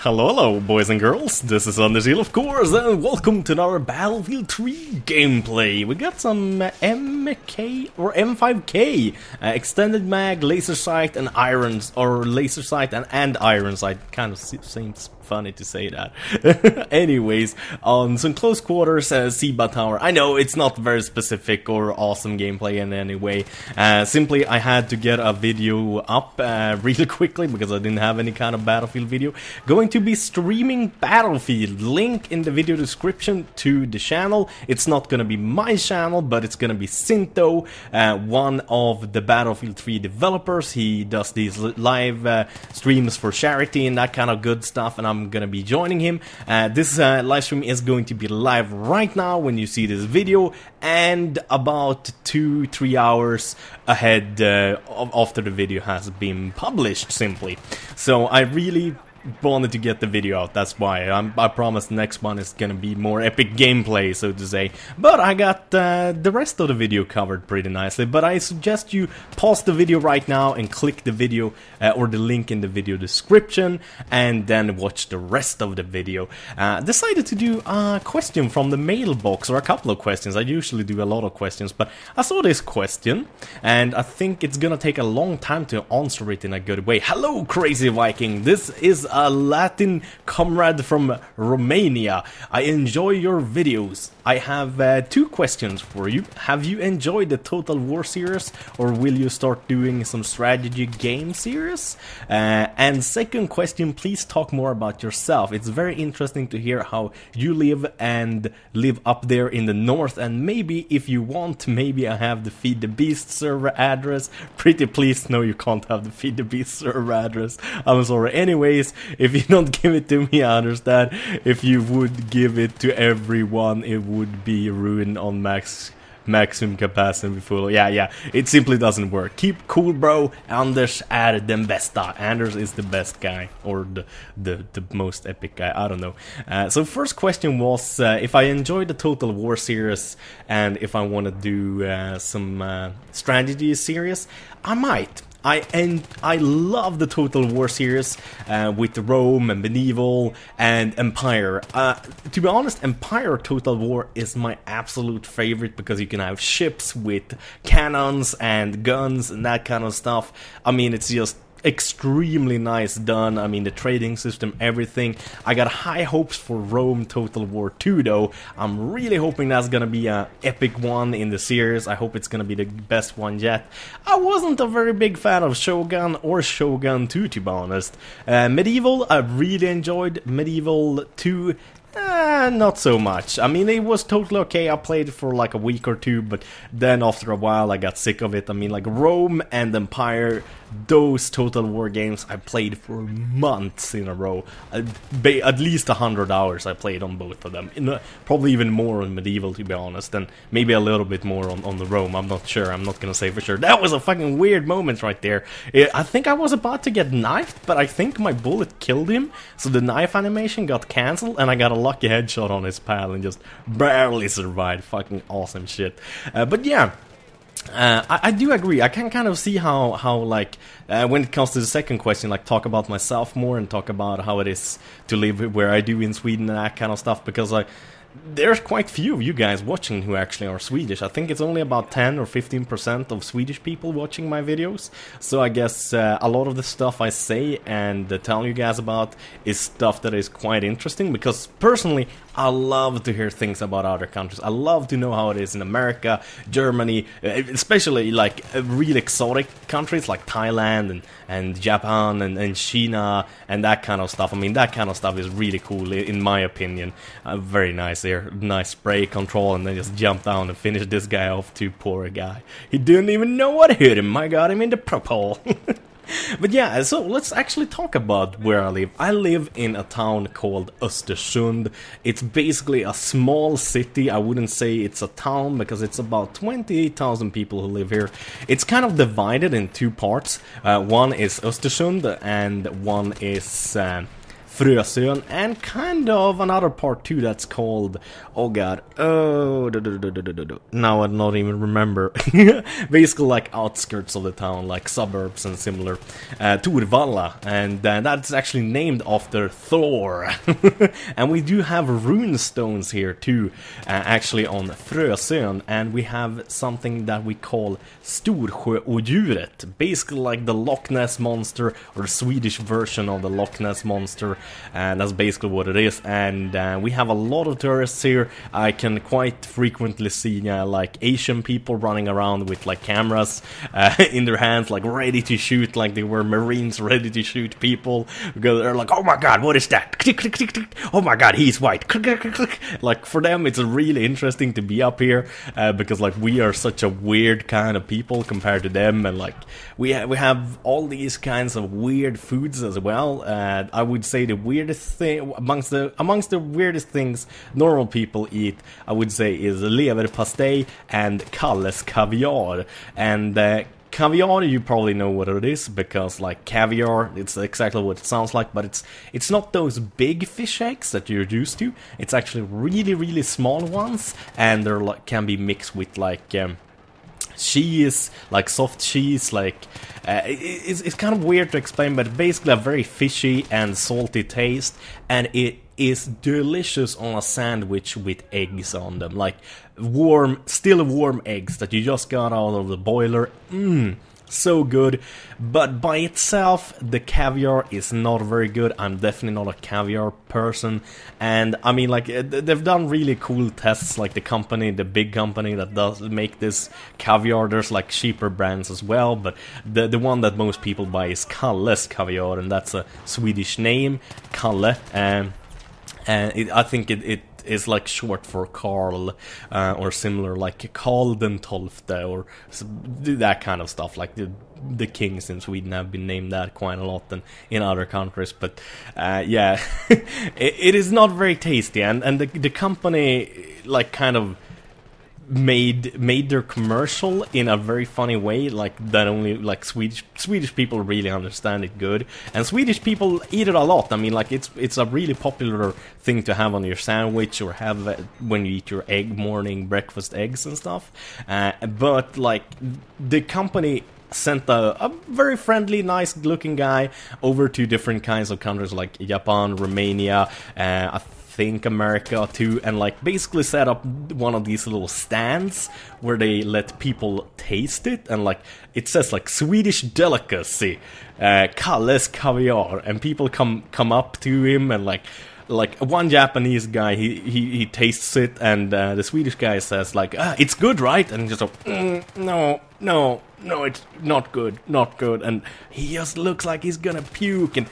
Hello, hello, boys and girls. This is AnderZEL, of course, and welcome to another Battlefield 3 gameplay. We got some MK or M5K, extended mag, laser sight, and irons, or laser sight and iron sight. Kind of seems funny to say that. Anyways, on some close quarters, Seba Tower. I know it's not very specific or awesome gameplay in any way. Simply, I had to get a video up really quickly because I didn't have any kind of Battlefield video. Going to be streaming Battlefield. Link in the video description to the channel. It's not gonna be my channel, but it's gonna be Sinto, one of the Battlefield 3 developers. He does these live streams for charity and that kind of good stuff, and I'm gonna be joining him. This live stream is going to be live right now when you see this video, and about 2-3 hours ahead after the video has been published, simply. So I really wanted to get the video out, that's why. I promise the next one is gonna be more epic gameplay, so to say. But I got the rest of the video covered pretty nicely. But I suggest you pause the video right now and click the video or the link in the video description, and then watch the rest of the video. Decided to do a question from the mailbox, or a couple of questions. I usually do a lot of questions, but I saw this question, and I think it's gonna take a long time to answer it in a good way. Hello, Crazy Viking! This is a Latin comrade from Romania. I enjoy your videos. I have 2 questions for you. Have you enjoyed the Total War series, or will you start doing some strategy game series? And second question, please talk more about yourself. It's very interesting to hear how you live and live up there in the north, and maybe if you want, maybe I have the Feed the Beast server address. Pretty please, no, you can't have the Feed the Beast server address. I'm sorry. Anyways, if you don't give it to me, I understand. If you would give it to everyone, it would be ruined on maximum capacity full. Yeah, it simply doesn't work. Keep cool, bro. Anders är den bästa. Anders is the best guy, or the most epic guy. I don't know. So first question was if I enjoyed the Total War series and if I want to do some strategy series. I might. I love the Total War series with Rome and Medieval and Empire. To be honest, Empire Total War is my absolute favorite because you can have ships with cannons and guns and that kind of stuff. I mean, it's just extremely nice done. I mean, the trading system, everything. I got high hopes for Rome Total War 2 though. I'm really hoping that's gonna be an epic one in the series. I hope it's gonna be the best one yet. I wasn't a very big fan of Shogun or Shogun 2, to be honest. Medieval, I really enjoyed. Medieval 2, not so much. I mean, it was totally okay. I played it for like a week or 2, but then after a while I got sick of it. I mean, like Rome and Empire, those Total War games I played for months in a row. At least 100 hours I played on both of them. Probably even more on Medieval, to be honest, and maybe a little bit more on the Rome. I'm not sure. I'm not gonna say for sure. That was a fucking weird moment right there. I think I was about to get knifed, but I think my bullet killed him, so the knife animation got cancelled, and I got a lucky headshot on his pal and just barely survived. Fucking awesome shit. But yeah, I do agree. I can kind of see how like when it comes to the second question, like talk about myself more and talk about how it is to live where I do in Sweden and that kind of stuff, because like there's quite few of you guys watching who actually are Swedish. I think it's only about 10 or 15% of Swedish people watching my videos. So I guess a lot of the stuff I say and tell you guys about is stuff that is quite interesting, because personally I love to hear things about other countries. I love to know how it is in America, Germany, especially like real exotic countries like Thailand and Japan and China and that kind of stuff. I mean, that kind of stuff is really cool in my opinion. Very nice there. Nice spray control, and then just jump down and finish this guy off. Too poor a guy. He didn't even know what hit him. I got him in the prop hole. But yeah, so let's actually talk about where I live. I live in a town called Östersund. It's basically a small city. I wouldn't say it's a town because it's about 28,000 people who live here. It's kind of divided in 2 parts. One is Östersund and one is Frösön, and kind of another part too that's called, oh god, now I don't even remember. Basically like outskirts of the town, like suburbs and similar. Torvalla, and that's actually named after Thor. And we do have rune stones here too, actually on Frösön, and we have something that we call Storsjöodjuret, basically like the Loch Ness Monster, or the Swedish version of the Loch Ness Monster, and that's basically what it is. And we have a lot of tourists here. I can quite frequently see like Asian people running around with like cameras in their hands, like ready to shoot, like they were Marines ready to shoot people, because they're like, oh my god, what is that? Oh my god, he's white. Like for them it's really interesting to be up here, because like we are such a weird kind of people compared to them, and like we have all these kinds of weird foods as well. I would say the weirdest thing amongst the weirdest things normal people eat, I would say, is leverpastej and Kalles caviar. And caviar, you probably know what it is, because like caviar, it's exactly what it sounds like, but it's not those big fish eggs that you're used to. It's actually really small ones, and they're like can be mixed with like cheese, like soft cheese, like it's kind of weird to explain, but basically a very fishy and salty taste, and it is delicious on a sandwich with eggs on them, like still warm eggs that you just got out of the boiler. So good. But by itself, the caviar is not very good. I'm definitely not a caviar person, and I mean, like, they've done really cool tests, like the big company that does make this caviar. There's like cheaper brands as well, but the one that most people buy is Kalles caviar, and that's a Swedish name, Kalle, and I think it is like short for Carl, or similar, like Karl den Tolfte, or that kind of stuff. Like the kings in Sweden have been named that quite a lot than in other countries. But yeah, it is not very tasty, and the company like kind of made their commercial in a very funny way, like that only like Swedish people really understand it good, and Swedish people eat it a lot. I mean, like it's a really popular thing to have on your sandwich, or have when you eat your morning breakfast eggs and stuff. But like the company sent a very friendly, nice looking guy over to different kinds of countries like Japan, Romania, I think America too, and like basically set up one of these little stands where they let people taste it, and like it says like Swedish delicacy, Kalles caviar, and people come up to him, and like one Japanese guy, he tastes it, and the Swedish guy says like, it's good, right? And just like, no, it's not good, and he just looks like he's gonna puke. And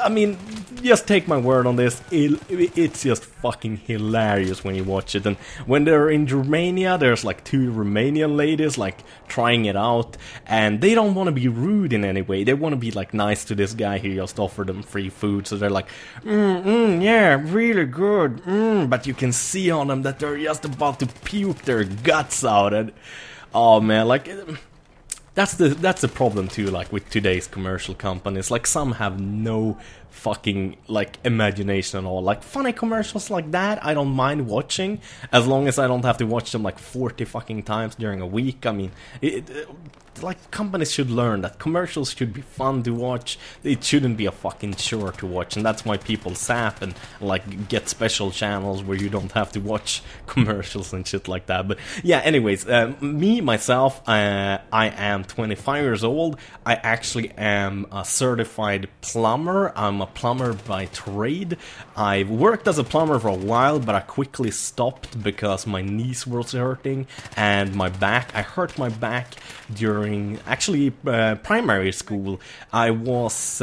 I mean, just take my word on this, it's just fucking hilarious when you watch it. And when they're in Romania, there's like two Romanian ladies like trying it out, and they don't want to be rude in any way. They want to be like nice to this guy who just offered them free food, so they're like, yeah, really good, but you can see on them that they're just about to puke their guts out. And oh man, like that's the problem too, like with today's commercial companies. Like some have no fucking like imagination at all. Like funny commercials like that, I don't mind watching, as long as I don't have to watch them like 40 fucking times during a week. I mean, like companies should learn that commercials should be fun to watch. It shouldn't be a fucking chore to watch, and that's why people zap and like get special channels where you don't have to watch commercials and shit like that. But yeah, anyways, me myself, I am 25 years old. I actually am a certified plumber. I'm a plumber by trade. I've worked as a plumber for a while, but I quickly stopped because my knees was hurting and my back. I hurt my back during actually primary school. I was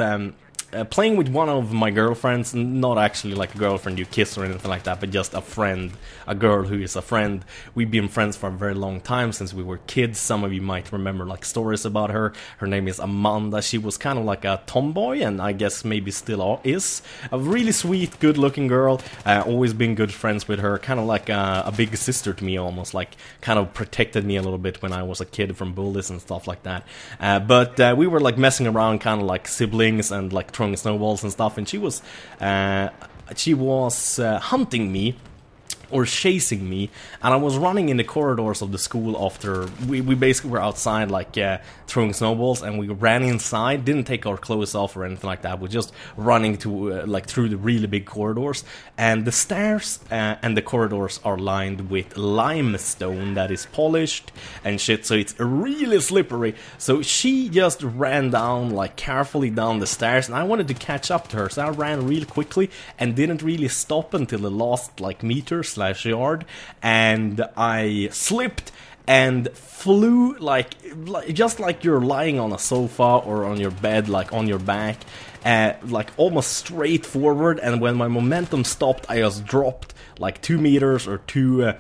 playing with one of my girlfriends, not actually like a girlfriend you kiss or anything like that, but just a friend, a girl who is a friend. We've been friends for a very long time, since we were kids. Some of you might remember like stories about her. Her name is Amanda. She was kind of like a tomboy, and I guess maybe still is. A really sweet, good looking girl. Always been good friends with her, kind of like a big sister to me almost, like kind of protected me a little bit when I was a kid from bullies and stuff like that. But we were like messing around kind of like siblings, and like throwing snowballs and stuff, and she was hunting me, or chasing me, and I was running in the corridors of the school after we basically were outside, like, throwing snowballs, and we ran inside, didn't take our clothes off or anything like that, we're just running to, like, through the really big corridors, and the stairs and the corridors are lined with limestone that is polished and shit, so it's really slippery. So she just ran down, like, carefully down the stairs, and I wanted to catch up to her, so I ran real quickly and didn't really stop until the last, like, meter/yard, and I slipped and flew, like just like you're lying on a sofa or on your bed, like on your back, like almost straight forward, and when my momentum stopped, I just dropped like 2 meters or 2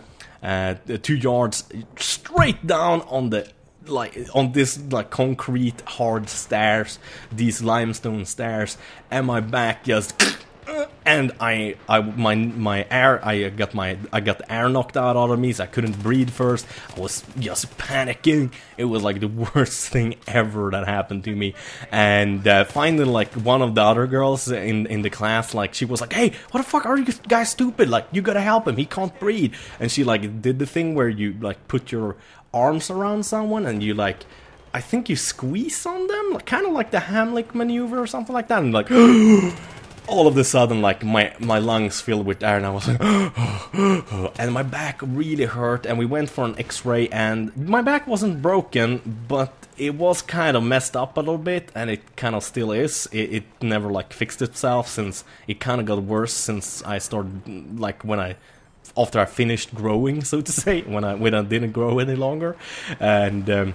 yards straight down on the, like, on this, like, concrete hard stairs, these limestone stairs, and my back just and I got the air knocked out of me, so I couldn't breathe first. I was just panicking. It was like the worst thing ever that happened to me. And finally, like, one of the other girls in the class, like, she was like, "Hey, what the fuck are you guys stupid? Like, you gotta help him. He can't breathe." And she, like, did the thing where you, like, put your arms around someone and you, like, I think you squeeze on them, like, kind of like the Hamlet maneuver or something like that, and, like, all of a sudden, like, my lungs filled with air, and I was like, and my back really hurt, and we went for an x-ray, and my back wasn't broken, but it was kind of messed up a little bit, and it kind of still is. It never, like, fixed itself, since it kind of got worse since I started, like, after I finished growing, so to say, when I didn't grow any longer, and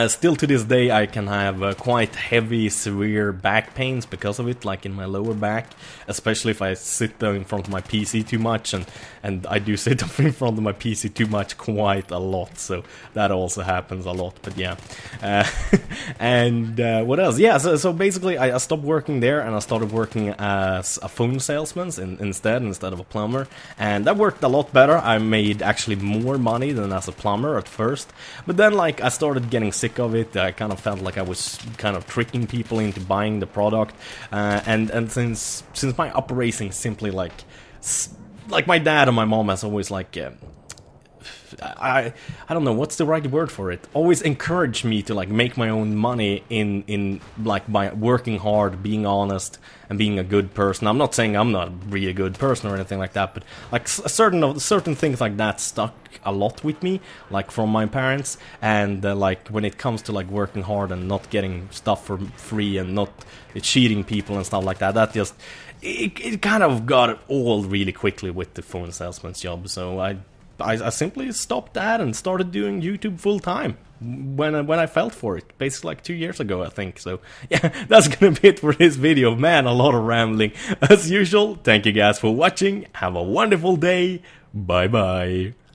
still to this day I can have quite heavy, severe back pains because of it, like in my lower back, especially if I sit in front of my PC too much, and I do sit in front of my PC too much quite a lot, so that also happens a lot, but yeah. And what else? Yeah, so basically I stopped working there, and I started working as a phone salesman instead of a plumber, and that worked a lot better. I made actually more money than as a plumber at first, but then, like, I started getting sick of it. I kind of felt like I was kind of tricking people into buying the product, and since my operation simply, like my dad and my mom has always, like, I don't know what's the right word for it, always encouraged me to, like, make my own money in like, by working hard, being honest, and being a good person. I'm not saying I'm not really a good person or anything like that, but, like, certain things like that stuck a lot with me, like, from my parents, and like, when it comes to, like, working hard and not getting stuff for free and not cheating people and stuff like that, that just it kind of got old really quickly with the phone salesman's job. So I simply stopped that and started doing YouTube full time when I felt for it, basically like 2 years ago, I think. So yeah, that's gonna be it for this video. Man, a lot of rambling as usual. Thank you guys for watching. Have a wonderful day. Bye bye.